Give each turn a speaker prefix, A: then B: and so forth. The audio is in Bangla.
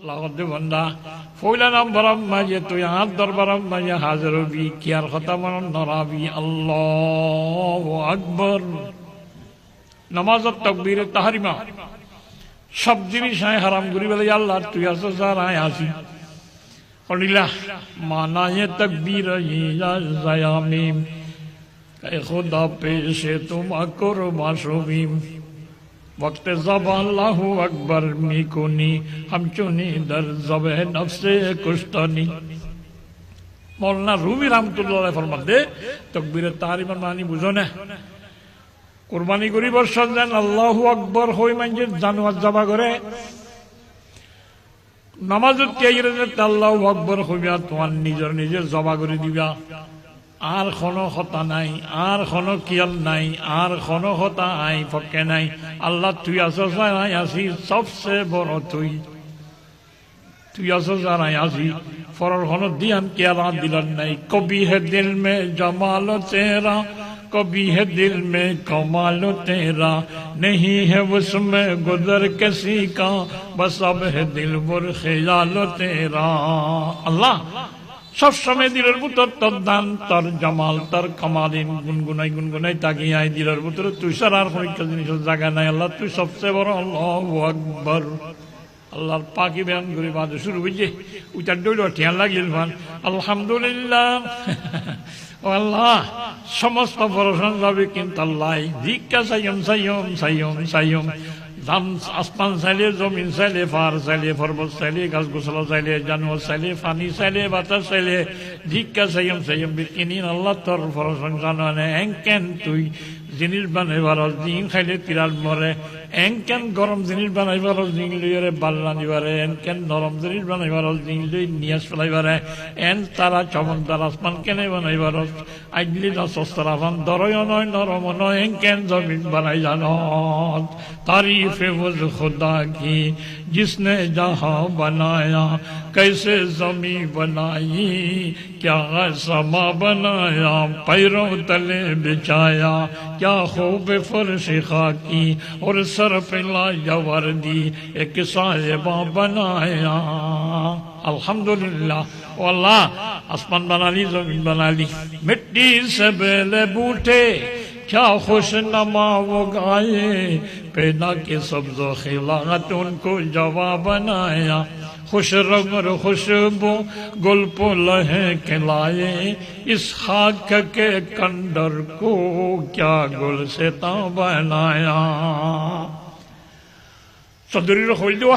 A: লাগতে বন্দা ফইলা নাম বরম মাঝে তুই হাত দরবারম মাঝে হাজার হবি কিয়ার কথা মন নরাবি আল্লাহু আকবার। নামাজত তাকবীর তাহরিমা সব জিনিস আয় হারাম করি বলে আল্লাহ তুই আসো স্যার আয় আসি করিলা মানায়ে তাকবীর জায়ামিম खुदा पेशे तुम अकुर मासूमीम वक्त ज़बा अल्लाहु अकबर मिकुनी हम चुनी दर ज़बे नफ्से कुश्तनी। मौलाना रूमी रहमतुल्लाह फरमाते तकबीर तारीमान मानी बुझो ना कुर्बानी करी बर्षद देन अल्लाहु अकबर होई मानजे जानवर जबा करे नामाजत त्यागरे अल्लाहु अकबर होइबा তোমার নিজের নিজে জবা করে দিবা আর কোনো কথা নাই আর কোনো কিয়াল নাই আর কোনো কথা আই পক্ষে নাই আল্লাহ তুই আসো নাই আসি সবচেয়ে বড় তুই আসো নাই আসি ফরর কোনো দিয়ান কিয়ালা দিলান নাই কবি হে দিল মে জমাল তেরা कभी है दिल में कमाल तेरा नहीं है उसमें गुजर किसी का बस अब है दिल बुर ख्याल तेरा। अल्लाह सब समय दिलेर भीतर तोर दान तोर जमाल तोर कमालिन गुनगुनाई ताकियाय दिलेर भीतर तुई ছাড়া আর কোনো জিনিসের জায়গা নাই আল্লাহ তুই সবচেয়ে বড় আল্লাহু আকবার। আল্লাহর পাকি বয়ান করে বাদে শুরু হইছে উইটা ডইলো ঠিয়া লাগিল ভান আলহামদুলিল্লাহ ও আল্লাহ সমস্ত প্রশংসা যাবে কিন্তু আল্লাহ জিজ্ঞা সাইয়ম ধান আসমান চাইলে জমিন চাইলে পাহাড় চাইলে পর্বত চাইলে গাছ গোছলা চাইলে জানোয়ার চাইলে পানি চাইলে বাতাস চাইলে জিজ্ঞা সাইয়ম বিকিনিন আল্লাহ তোর প্রশংসা নয় এঙ্কেন তুই জিনিস বানাইবার দিন খাইলে তিরাল মরে এনকেন গরম জিনিস বানাইবার দিন লইয়ারে বাল রাঁধিবারে এনকেন নরম জিনিস বানাইবার দিন লই নিয়াজ ফেলাইবারে এন তারা চমকদার আসমান কেনে বানাইবার আইডলি না সস্তার আফান দরয় নয় নরম নয় এনকেন জমিন বানাই জানো तारीफ उस खुदा की जिसने जहां बनाया कैसे जमी बनाई क्या समा बनाया पैरों तले बिछाया क्या खूब फर्श खाकी और सर पे लाजवर्दी एक साहिबा बनाया। अल्हम्दुलिल्लाह अल्लाह आसमान बना ली जमीन बना ली मिट्टी से बेले बूटे क्या खुश नमा वो गाए पैदा के सब्ज़ो खिलात उनको जवा बनाया खुश रंग और खुशबू गुल पुल है खिलाए इस खाक के कंदर को क्या गुल से ता बनाया। सदरी खोल दो